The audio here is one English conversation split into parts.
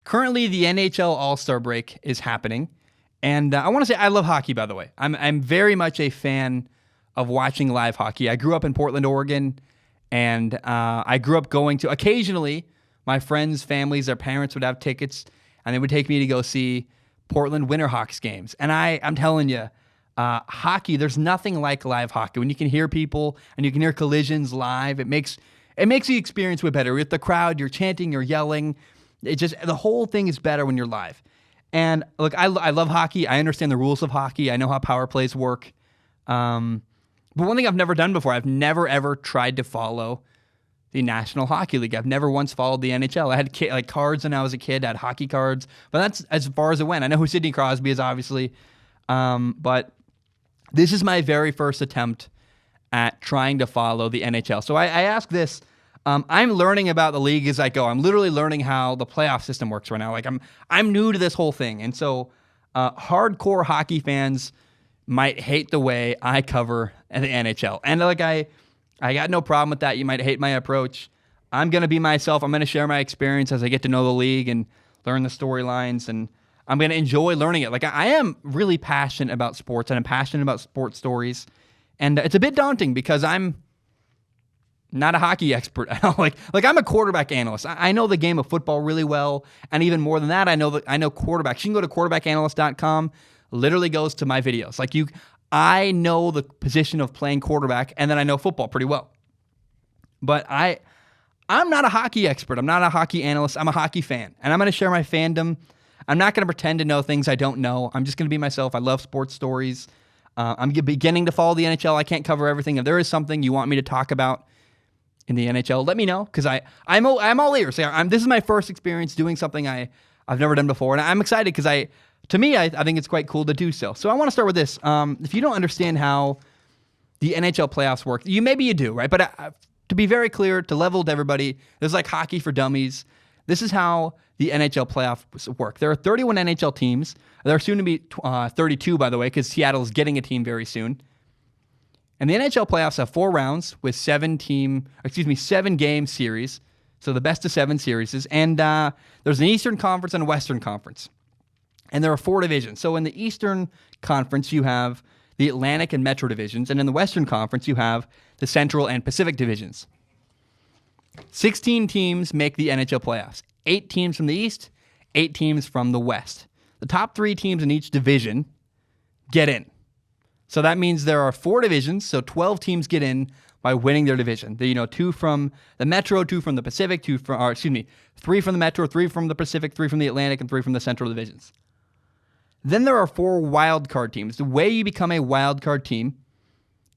currently the NHL All-Star break is happening. And I want to say I love hockey, by the way. I'm very much a fan of watching live hockey. I grew up in Portland, Oregon, and I grew up going to, occasionally, my friends' families, their parents would have tickets, and they would take me to go see Portland Winterhawks games. And I'm telling you, hockey, there's nothing like live hockey. When you can hear people and you can hear collisions live, it makes the experience way better. With the crowd, you're chanting, you're yelling. The whole thing is better when you're live. And look, I love hockey. I understand the rules of hockey. I know how power plays work. But one thing I've never done before, I've never ever tried to follow the National Hockey League. I've never once followed the NHL. I had cards when I was a kid. I had hockey cards, but that's as far as it went. I know who Sidney Crosby is, obviously, but this is my very first attempt at trying to follow the NHL. So I ask this. I'm learning about the league as I go. I'm literally learning how the playoff system works right now. Like I'm new to this whole thing, and so hardcore hockey fans might hate the way I cover the NHL. And like I got no problem with that. You might hate my approach. I'm going to be myself. I'm going to share my experience as I get to know the league and learn the storylines, and I'm going to enjoy learning it. Like I am really passionate about sports, and I'm passionate about sports stories, and it's a bit daunting because I'm not a hockey expert. like I'm a quarterback analyst. I know the game of football really well, and even more than that, I know quarterbacks. You can go to quarterbackanalyst.com. Literally goes to my videos. I know the position of playing quarterback, and then I know football pretty well. But I'm not a hockey expert. I'm not a hockey analyst. I'm a hockey fan, and I'm going to share my fandom. I'm not going to pretend to know things I don't know. I'm just going to be myself. I love sports stories. I'm beginning to follow the NHL. I can't cover everything. If there is something you want me to talk about in the NHL, let me know, because I'm all ears. This is my first experience doing something I've never done before, and I'm excited because to me, I think it's quite cool to do so. So I want to start with this. If you don't understand how the NHL playoffs work, maybe you do, right? But to be very clear, to level with everybody, there's like hockey for dummies. This is how the NHL playoffs work. There are 31 NHL teams. There are soon to be 32, by the way, because Seattle's getting a team very soon. And the NHL playoffs have 4 rounds with 7-game series. So the best of 7 series. And there's an Eastern Conference and a Western Conference. And there are 4 divisions. So in the Eastern Conference, you have the Atlantic and Metro divisions. And in the Western Conference, you have the Central and Pacific divisions. 16 teams make the NHL playoffs. 8 teams from the East, 8 teams from the West. The top 3 teams in each division get in. So that means there are 4 divisions, so 12 teams get in by winning their division. 2 from the Metro, 2 from the Pacific, 3 from the Metro, 3 from the Pacific, 3 from the Atlantic, and 3 from the Central divisions. Then there are 4 wild card teams. The way you become a wild card team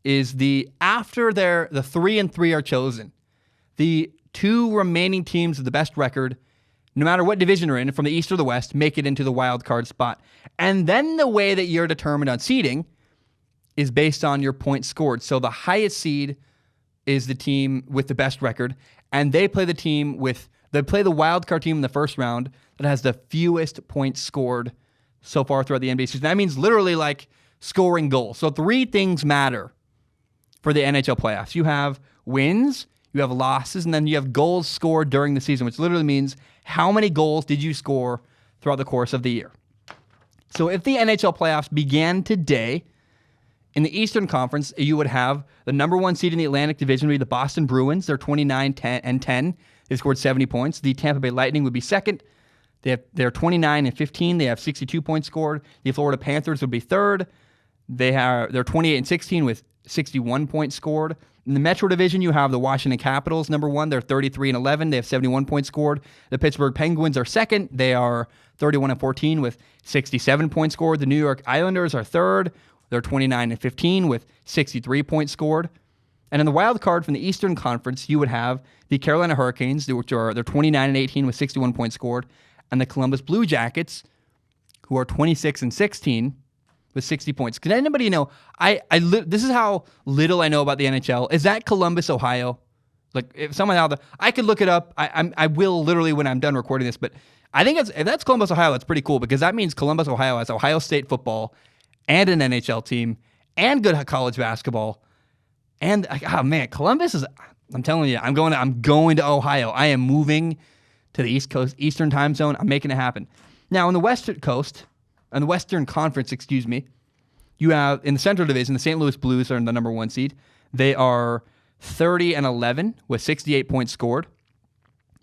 is after the 3 and 3 are chosen, the 2 remaining teams with the best record, no matter what division you're in, from the East or the West, make it into the wild card spot. And then the way that you're determined on seeding is based on your points scored. So the highest seed is the team with the best record, and they play the wild card team in the first round that has the fewest points scored so far throughout the NBA season. That means literally like scoring goals. So 3 things matter for the NHL playoffs. You have wins, you have losses, and then you have goals scored during the season, which literally means how many goals did you score throughout the course of the year. So if the NHL playoffs began today, in the Eastern Conference, you would have the number 1 seed in the Atlantic Division would be the Boston Bruins. They're 29-10. They scored 70 points. The Tampa Bay Lightning would be second. They're 29-15. They have 62 points scored. The Florida Panthers would be third. They're 28-16 with 61 points scored. In the Metro Division, you have the Washington Capitals, number 1. They're 33-11. They have 71 points scored. The Pittsburgh Penguins are second. They are 31-14 with 67 points scored. The New York Islanders are third. They're 29-15 with 63 points scored. And in the wild card from the Eastern Conference, you would have the Carolina Hurricanes, they're 29-18 with 61 points scored, and the Columbus Blue Jackets, who are 26-16 with 60 points. Can anybody know? This is how little I know about the NHL. Is that Columbus, Ohio? Like, if someone out there, I could look it up. I will literally when I'm done recording this. But I think if that's Columbus, Ohio, that's pretty cool because that means Columbus, Ohio has Ohio State football and an NHL team and good college basketball. And oh man, Columbus is. I'm telling you, I'm going to Ohio. I am moving to the East Coast, Eastern time zone. I'm making it happen. Now, on the Western Coast, on the Western Conference, you have in the Central Division, the St. Louis Blues are in the number 1 seed. They are 30-11 with 68 points scored.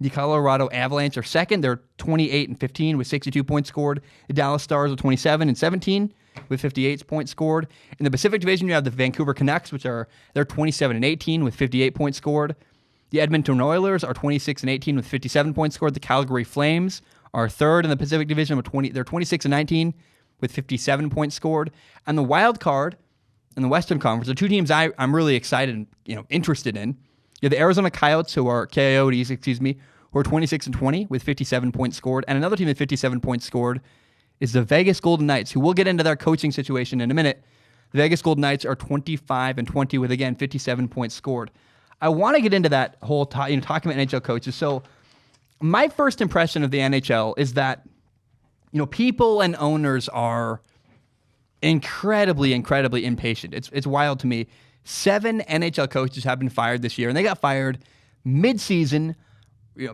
The Colorado Avalanche are second. They're 28-15 with 62 points scored. The Dallas Stars are 27-17 with 58 points scored. In the Pacific Division, you have the Vancouver Canucks, they're 27-18 with 58 points scored. The Edmonton Oilers are 26-18 with 57 points scored. The Calgary Flames are third in the Pacific Division with they're 26-19 with 57 points scored. And the wild card in the Western Conference, the two teams I'm really excited and interested in. You have the Arizona Coyotes, who are 26-20 with 57 points scored. And another team with 57 points scored is the Vegas Golden Knights, who we'll get into their coaching situation in a minute. The Vegas Golden Knights are 25-20 with, again, 57 points scored. I want to get into that whole talking about NHL coaches. So my first impression of the NHL is that people and owners are incredibly impatient. It's wild to me. 7 NHL coaches have been fired this year, and they got fired mid-season,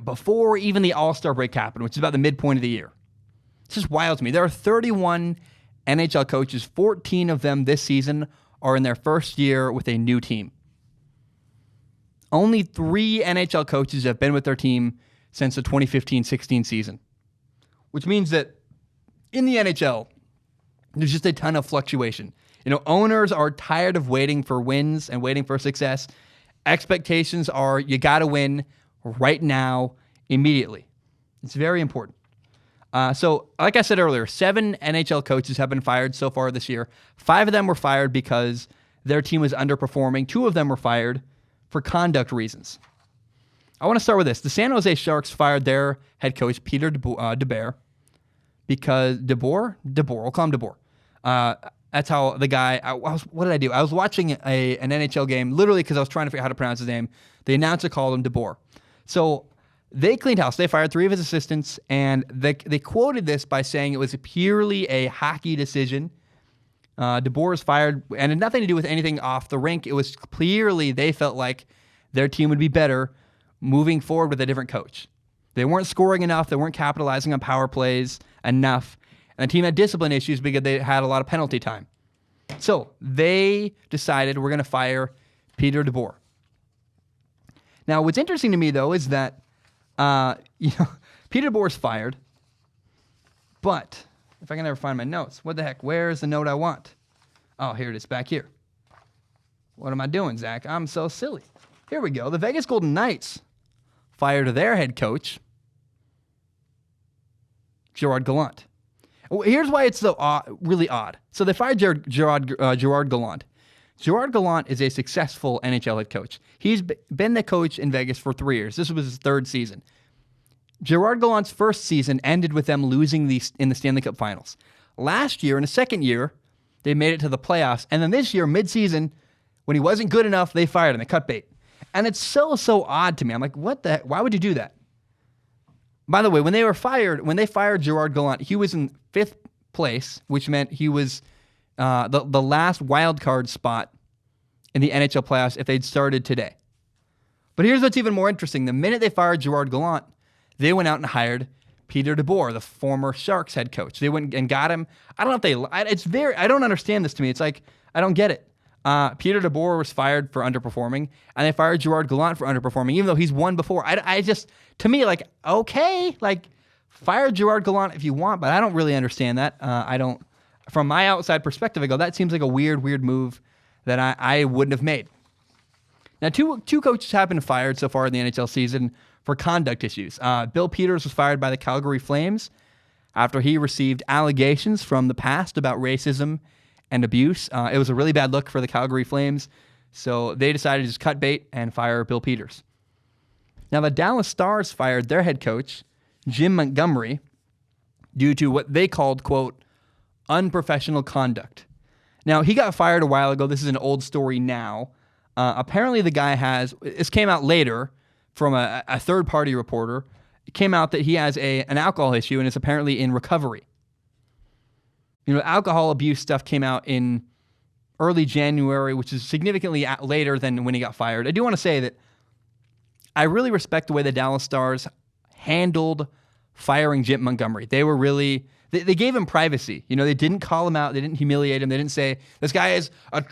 before even the All-Star break happened, which is about the midpoint of the year. It's just wild to me. There are 31 NHL coaches. 14 of them this season are in their first year with a new team. Only 3 NHL coaches have been with their team since the 2015-16 season, which means that in the NHL, there's just a ton of fluctuation. Owners are tired of waiting for wins and waiting for success. Expectations are you got to win right now, immediately. It's very important. So, like I said earlier, 7 NHL coaches have been fired so far this year. 5 of them were fired because their team was underperforming. 2 of them were fired for conduct reasons. I want to start with this. The San Jose Sharks fired their head coach, Peter DeBoer, because DeBoer, we'll call him DeBoer. That's how the guy, what did I do? I was watching an NHL game, literally because I was trying to figure out how to pronounce his name. The announcer called him DeBoer. So they cleaned house. They fired 3 of his assistants, and they quoted this by saying it was purely a hockey decision. DeBoer was fired, and it had nothing to do with anything off the rink. It was clearly they felt like their team would be better moving forward with a different coach. They weren't scoring enough. They weren't capitalizing on power plays enough. And the team had discipline issues because they had a lot of penalty time. So they decided we're going to fire Peter DeBoer. Now, what's interesting to me, though, is that Peter DeBoer's fired, but if I can ever find my notes, what the heck? Where's the note I want? Oh, here it is, back here. What am I doing, Zach? I'm so silly. Here we go. The Vegas Golden Knights fired their head coach, Gerard Gallant. Here's why it's so really odd. So they fired Gerard Gallant. Gerard Gallant is a successful NHL head coach. He's been the coach in Vegas for 3 years. This was his 3rd season. Gerard Gallant's first season ended with them losing in the Stanley Cup Finals. Last year, in the second year, they made it to the playoffs. And then this year, mid-season, when he wasn't good enough, they fired him. They cut bait. And it's so odd to me. I'm like, what the heck? Why would you do that? By the way, when they fired Gerard Gallant, he was in 5th place, which meant he was the last wild card spot in the NHL playoffs if they'd started today. But here's what's even more interesting. The minute they fired Gerard Gallant, they went out and hired Peter DeBoer, the former Sharks head coach. They went and got him. I don't know if I don't understand this to me. It's like, I don't get it. Peter DeBoer was fired for underperforming, and they fired Gerard Gallant for underperforming, even though he's won before. To me, like, okay, like, fire Gerard Gallant if you want, but I don't really understand that. From my outside perspective, I go, that seems like a weird move that I wouldn't have made. Now, two coaches have been fired so far in the NHL season for conduct issues. Bill Peters was fired by the Calgary Flames after he received allegations from the past about racism and abuse. It was a really bad look for the Calgary Flames, so they decided to just cut bait and fire Bill Peters. Now, the Dallas Stars fired their head coach, Jim Montgomery, due to what they called, quote, unprofessional conduct. Now, he got fired a while ago. This is an old story now. Apparently, the guy this came out later from a third-party reporter. It came out that he has an alcohol issue and is apparently in recovery. Alcohol abuse stuff came out in early January, which is significantly later than when he got fired. I do want to say that I really respect the way the Dallas Stars handled firing Jim Montgomery. They were really, they gave him privacy. You know, they didn't call him out. They didn't humiliate him. They didn't say, this guy has a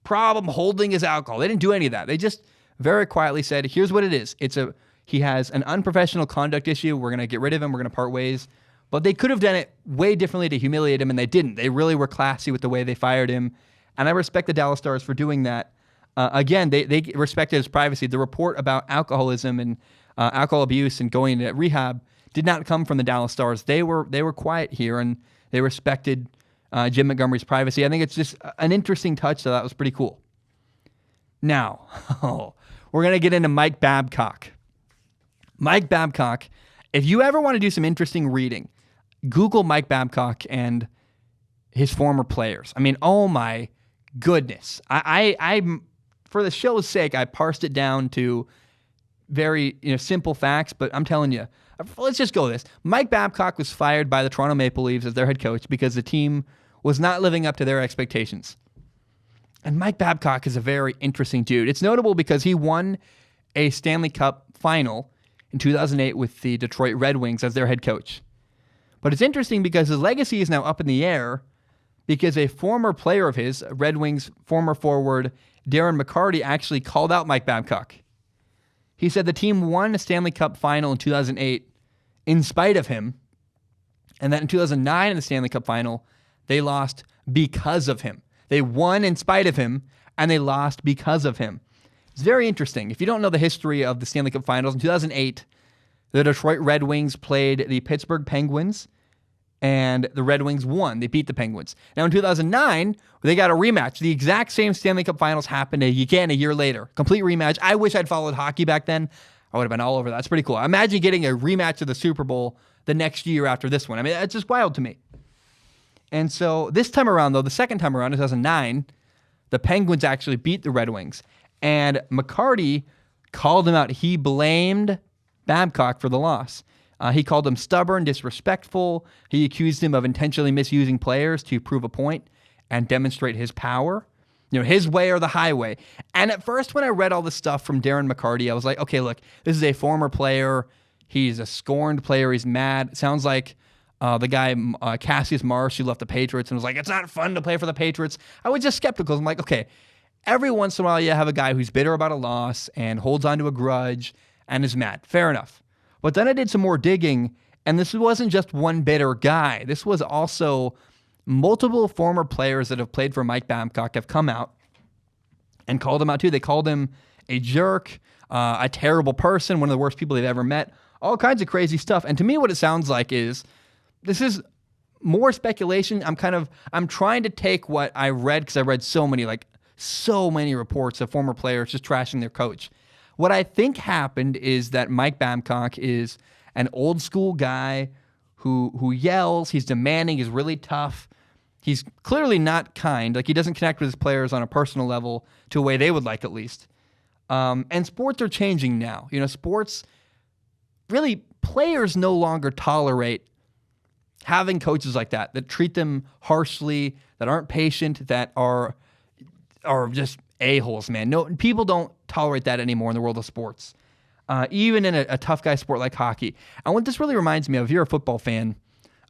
problem holding his alcohol. They didn't do any of that. They just very quietly said, here's what it is. He has an unprofessional conduct issue. We're going to get rid of him. We're going to part ways. But they could have done it way differently to humiliate him, and they didn't. They really were classy with the way they fired him. And I respect the Dallas Stars for doing that. Again, they respected his privacy. The report about alcoholism and alcohol abuse and going to rehab did not come from the Dallas Stars. They were quiet here, and they respected Jim Montgomery's privacy. I think it's just an interesting touch, so that was pretty cool. Now, we're going to get into Mike Babcock. Mike Babcock, if you ever want to do some interesting reading, Google Mike Babcock and his former players. I mean, oh my goodness. I for the show's sake, I parsed it down to very simple facts, but I'm telling you, let's just go with this. Mike Babcock was fired by the Toronto Maple Leafs as their head coach because the team was not living up to their expectations. And Mike Babcock is a very interesting dude. It's notable because he won a Stanley Cup final in 2008 with the Detroit Red Wings as their head coach. But it's interesting because his legacy is now up in the air because a former player of his, Red Wings former forward Darren McCarty, actually called out Mike Babcock. He said the team won a Stanley Cup final in 2008 in spite of him, and that in 2009 in the Stanley Cup final, they lost because of him. They won in spite of him, and they lost because of him. It's very interesting. If you don't know the history of the Stanley Cup finals, in 2008, the Detroit Red Wings played the Pittsburgh Penguins, and the Red Wings won. They beat the Penguins. Now, in 2009, they got a rematch. The exact same Stanley Cup finals happened again a year later. Complete rematch. I wish I'd followed hockey back then. I would have been all over that. That's pretty cool. Imagine getting a rematch of the Super Bowl the next year after this one. I mean, it's just wild to me. And so this time around, though, the second time around, in 2009, the Penguins actually beat the Red Wings. And McCarty called him out. He blamed Babcock for the loss. He called him stubborn, disrespectful. He accused him of intentionally misusing players to prove a point and demonstrate his power. His way or the highway. And at first, when I read all this stuff from Darren McCarty, I was like, okay, look, this is a former player. He's a scorned player. He's mad. It sounds like the guy, Cassius Marsh, who left the Patriots and was like, it's not fun to play for the Patriots. I was just skeptical. I'm like, okay, every once in a while you have a guy who's bitter about a loss and holds on to a grudge and is mad. Fair enough. But then I did some more digging, and this wasn't just one bitter guy. This was also multiple former players that have played for Mike Babcock have come out and called him out too. They called him a jerk, a terrible person, one of the worst people they've ever met, all kinds of crazy stuff. And to me, what it sounds like is this is more speculation. I'm trying to take what I read, because I read so many reports of former players just trashing their coach. What I think happened is that Mike Babcock is an old school guy who yells, he's demanding, he's really tough. He's clearly not kind. Like, he doesn't connect with his players on a personal level to a way they would like, at least. And sports are changing now. Sports, really, players no longer tolerate having coaches like that treat them harshly, that aren't patient, that are just a-holes, man. No, people don't tolerate that anymore in the world of sports, even in a tough guy sport like hockey. And what this really reminds me of, if you're a football fan,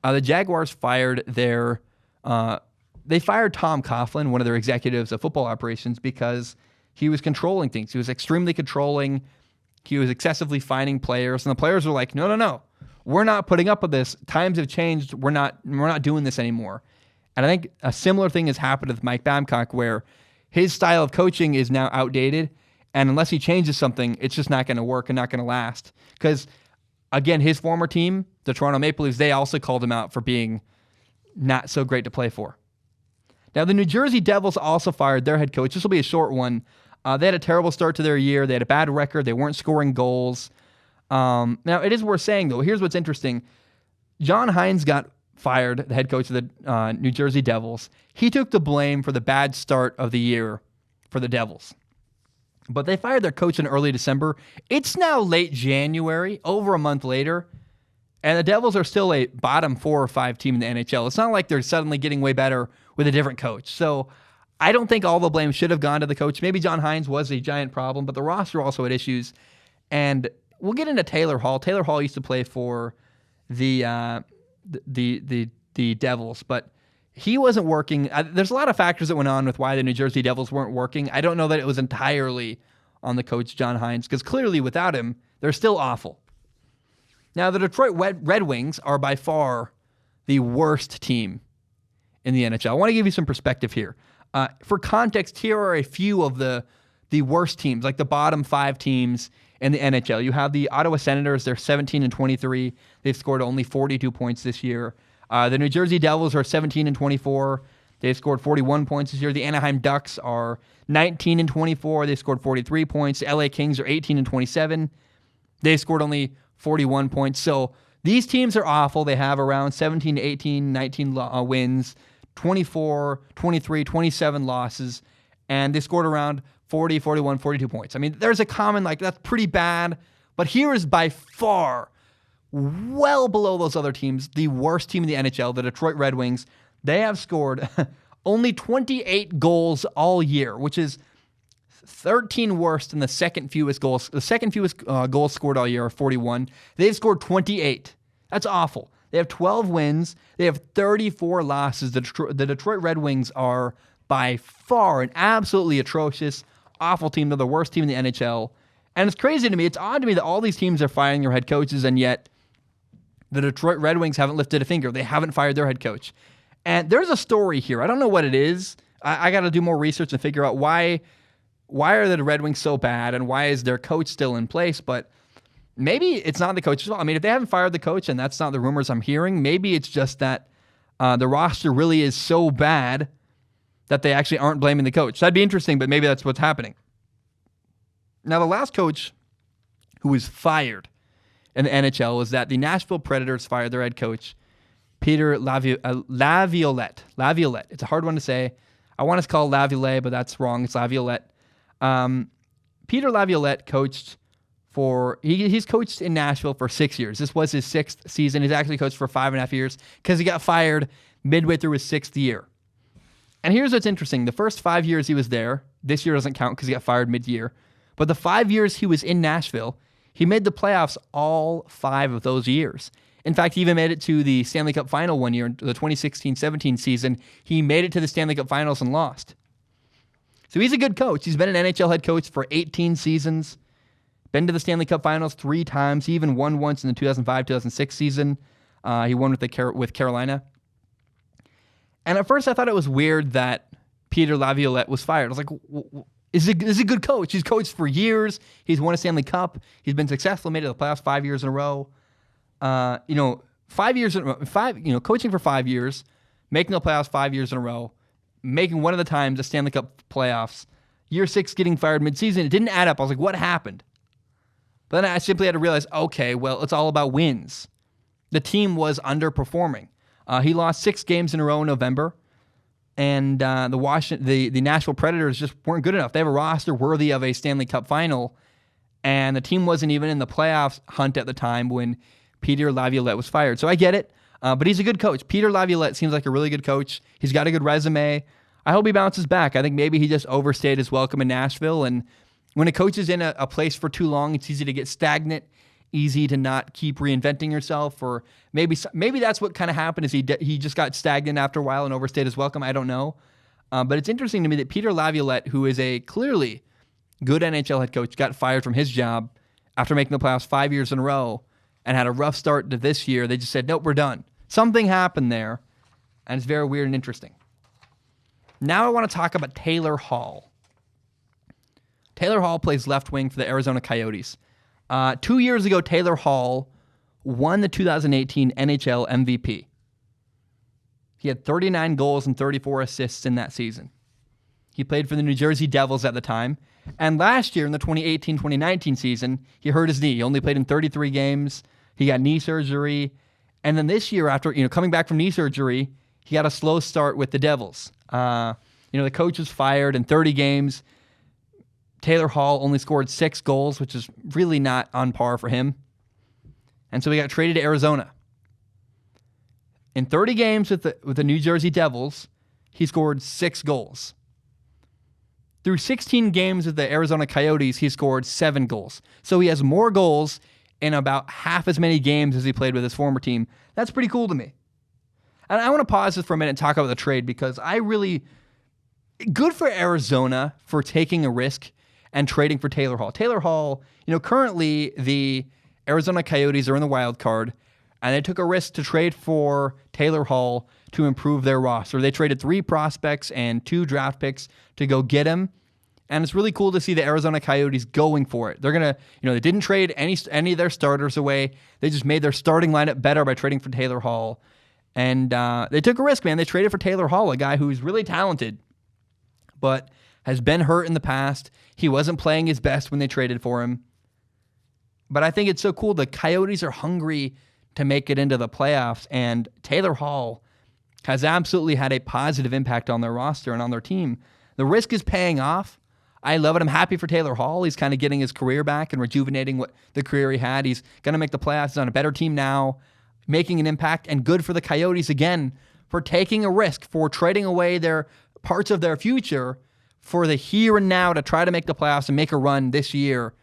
the Jaguars fired Tom Coughlin, one of their executives of football operations, because he was controlling things. He was extremely controlling. He was excessively fining players, and the players were like, no. We're not putting up with this. Times have changed. We're not doing this anymore. And I think a similar thing has happened with Mike Babcock, where his style of coaching is now outdated, and unless he changes something, it's just not going to work and not going to last. Because, again, his former team, the Toronto Maple Leafs, they also called him out for being not so great to play for. Now, the New Jersey Devils also fired their head coach. This will be a short one. They had a terrible start to their year. They had a bad record. They weren't scoring goals. Now, it is worth saying, though, here's what's interesting. John Hines got fired, the head coach of the New Jersey Devils. He took the blame for the bad start of the year for the Devils. But they fired their coach in early December. It's now late January, over a month later, and the Devils are still a bottom 4 or 5 team in the NHL. It's not like they're suddenly getting way better with a different coach. So I don't think all the blame should have gone to the coach. Maybe John Hines was a giant problem, but the roster also had issues. And we'll get into Taylor Hall. Taylor Hall used to play for the Devils, but he wasn't working. There's a lot of factors that went on with why the New Jersey Devils weren't working. I don't know that it was entirely on the coach, John Hines, because clearly without him, they're still awful. Now, the Detroit Red Wings are by far the worst team in the NHL. I want to give you some perspective here. For context, here are a few of the worst teams, like the bottom 5 teams in the NHL. You have the Ottawa Senators. They're 17-23. They've scored only 42 points this year. The New Jersey Devils are 17-24. They've scored 41 points this year. The Anaheim Ducks are 19-24. They've scored 43 points. The LA Kings are 18-27. They scored only 41 points. So these teams are awful. They have around 17, 18, 19 wins, 24, 23, 27 losses, and they scored around 40, 41, 42 points. I mean, there's a common, that's pretty bad, but here is by far, well below those other teams, the worst team in the NHL, the Detroit Red Wings. They have scored only 28 goals all year, which is 13 worse than the second fewest goals. The second fewest goals scored all year are 41. They've scored 28. That's awful. They have 12 wins. They have 34 losses. The Detroit Red Wings are by far an absolutely atrocious, awful team. They're the worst team in the NHL. And it's crazy to me. It's odd to me that all these teams are firing their head coaches, and yet the Detroit Red Wings haven't lifted a finger. They haven't fired their head coach. And there's a story here. I don't know what it is. I got to do more research and figure out why are the Red Wings so bad, and why is their coach still in place? But maybe it's not the coach's fault. I mean, if they haven't fired the coach, and that's not the rumors I'm hearing, maybe it's just that the roster really is so bad that they actually aren't blaming the coach. That'd be interesting, but maybe that's what's happening. Now, the last coach who was fired in the NHL was that the Nashville Predators fired their head coach, Peter Laviolette. Laviolette. It's a hard one to say. I want to call Laviolette, but that's wrong. It's Laviolette. Peter Laviolette coached he's coached in Nashville for 6 years. This was his 6th season. He's actually coached for 5.5 years because he got fired midway through his 6th year. And here's what's interesting. The first 5 years he was there, this year doesn't count because he got fired mid-year, but the 5 years he was in Nashville, he made the playoffs all 5 of those years. In fact, he even made it to the Stanley Cup Final one year, the 2016-17 season. He made it to the Stanley Cup Finals and lost. So he's a good coach. He's been an NHL head coach for 18 seasons, been to the Stanley Cup Finals 3 times. He even won once in the 2005-2006 season. He won with Carolina. And at first I thought it was weird that Peter Laviolette was fired. I was like, is he a good coach? He's coached for years. He's won a Stanley Cup. He's been successful, made it to the playoffs 5 years in a row. 5 years, coaching for 5 years, making the playoffs 5 years in a row, making one of the times the Stanley Cup playoffs, year 6 getting fired midseason. It didn't add up. I was like, what happened? But then I simply had to realize, okay, well, it's all about wins. The team was underperforming. He lost 6 games in a row in November, and the Nashville Predators just weren't good enough. They have a roster worthy of a Stanley Cup final, and the team wasn't even in the playoffs hunt at the time when Peter Laviolette was fired. So I get it, but he's a good coach. Peter Laviolette seems like a really good coach. He's got a good resume. I hope he bounces back. I think maybe he just overstayed his welcome in Nashville, and when a coach is in a place for too long, it's easy to get stagnant, easy to not keep reinventing yourself, or maybe that's what kind of happened is he just got stagnant after a while and overstayed his welcome. I don't know. But it's interesting to me that Peter Laviolette, who is a clearly good NHL head coach, got fired from his job after making the playoffs 5 years in a row and had a rough start to this year. They just said, nope, we're done. Something happened there, and it's very weird and interesting. Now I want to talk about Taylor Hall. Taylor Hall plays left wing for the Arizona Coyotes. 2 years ago, Taylor Hall won the 2018 NHL MVP. He had 39 goals and 34 assists in that season. He played for the New Jersey Devils at the time. And last year, in the 2018-2019 season, he hurt his knee. He only played in 33 games. He got knee surgery. And then this year, after coming back from knee surgery, he had a slow start with the Devils. The coach was fired in 30 games. Taylor Hall only scored 6 goals, which is really not on par for him. And so he got traded to Arizona. In 30 games with the New Jersey Devils, he scored 6 goals. Through 16 games with the Arizona Coyotes, he scored 7 goals. So he has more goals in about half as many games as he played with his former team. That's pretty cool to me. And I want to pause this for a minute and talk about the trade because good for Arizona for taking a risk and trading for Taylor Hall. Taylor Hall, currently the Arizona Coyotes are in the wild card, and they took a risk to trade for Taylor Hall to improve their roster. They traded 3 prospects and 2 draft picks to go get him. And it's really cool to see the Arizona Coyotes going for it. They're going to, they didn't trade any of their starters away. They just made their starting lineup better by trading for Taylor Hall. And they took a risk, man. They traded for Taylor Hall, a guy who's really talented, but has been hurt in the past. He wasn't playing his best when they traded for him. But I think it's so cool. The Coyotes are hungry to make it into the playoffs, and Taylor Hall has absolutely had a positive impact on their roster and on their team. The risk is paying off. I love it. I'm happy for Taylor Hall. He's kind of getting his career back and rejuvenating what the career he had. He's going to make the playoffs. He's on a better team now, making an impact, and good for the Coyotes again for taking a risk, for trading away their parts of their future for the here and now to try to make the playoffs and make a run this year.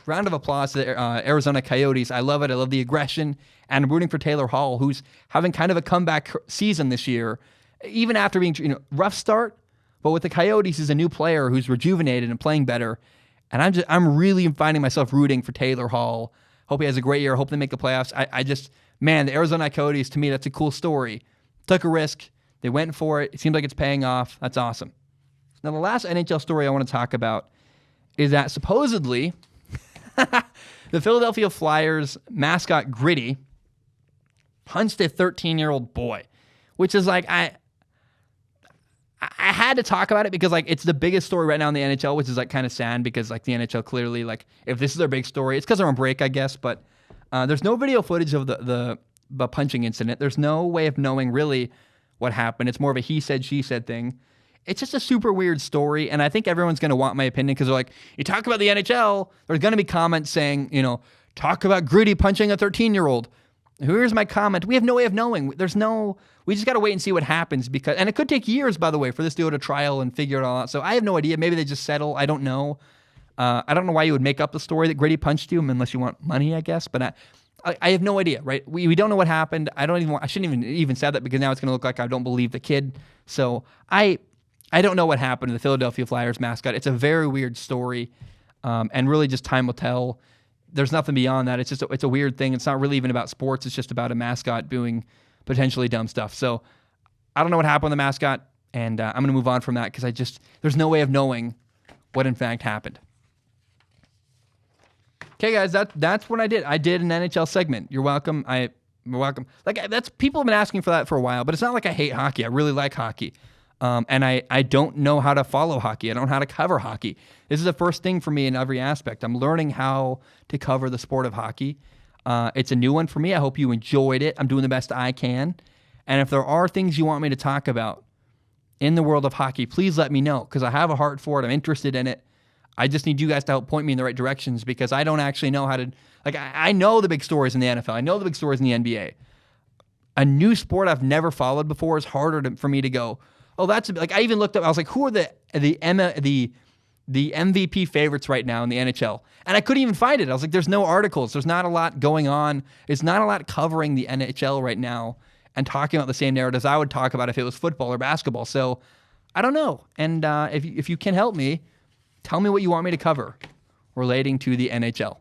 Round of applause to the Arizona Coyotes. I love it. I love the aggression, and I'm rooting for Taylor Hall, who's having kind of a comeback season this year, even after being rough start. But with the Coyotes, he's a new player who's rejuvenated and playing better. And I'm really finding myself rooting for Taylor Hall. Hope he has a great year. Hope they make the playoffs. The Arizona Coyotes, to me, that's a cool story. Took a risk. They went for it. It seems like it's paying off. That's awesome. Now, the last NHL story I want to talk about is that supposedly the Philadelphia Flyers mascot Gritty punched a 13-year-old boy, which is like, I had to talk about it because it's the biggest story right now in the NHL, which is kind of sad because the NHL clearly, if this is their big story, it's because they're on break, I guess, but there's no video footage of the punching incident. There's no way of knowing really what happened. It's more of a he said, she said thing. It's just a super weird story, and I think everyone's going to want my opinion because they're like, you talk about the NHL, there's going to be comments saying, talk about Gritty punching a 13-year-old. Here's my comment. We have no way of knowing. We just got to wait and see what happens and it could take years, by the way, for this to go to trial and figure it all out. So I have no idea. Maybe they just settle. I don't know. I don't know why you would make up the story that Gritty punched you unless you want money, I guess, but I have no idea, right? We don't know what happened. I shouldn't even said that because now it's going to look like I don't believe the kid. So I don't know what happened to the Philadelphia Flyers mascot. It's a very weird story, and really just time will tell. There's nothing beyond that. It's a weird thing. It's not really even about sports. It's just about a mascot doing potentially dumb stuff. So I don't know what happened with the mascot, and I'm going to move on from that because there's no way of knowing what in fact happened. Okay, guys, that's what I did. I did an NHL segment. You're welcome. You're welcome. People have been asking for that for a while, but it's not like I hate hockey. I really like hockey. And I don't know how to follow hockey. I don't know how to cover hockey. This is the first thing for me in every aspect. I'm learning how to cover the sport of hockey. It's a new one for me. I hope you enjoyed it. I'm doing the best I can. And if there are things you want me to talk about in the world of hockey, please let me know because I have a heart for it. I'm interested in it. I just need you guys to help point me in the right directions because I don't actually know how to... I know the big stories in the NFL. I know the big stories in the NBA. A new sport I've never followed before is harder for me to go... Oh, that's I even looked up. I was like, who are the MVP favorites right now in the NHL? And I couldn't even find it. I was like, there's no articles. There's not a lot going on. It's not a lot covering the NHL right now and talking about the same narratives I would talk about if it was football or basketball. So I don't know. And if you can help me, tell me what you want me to cover relating to the NHL.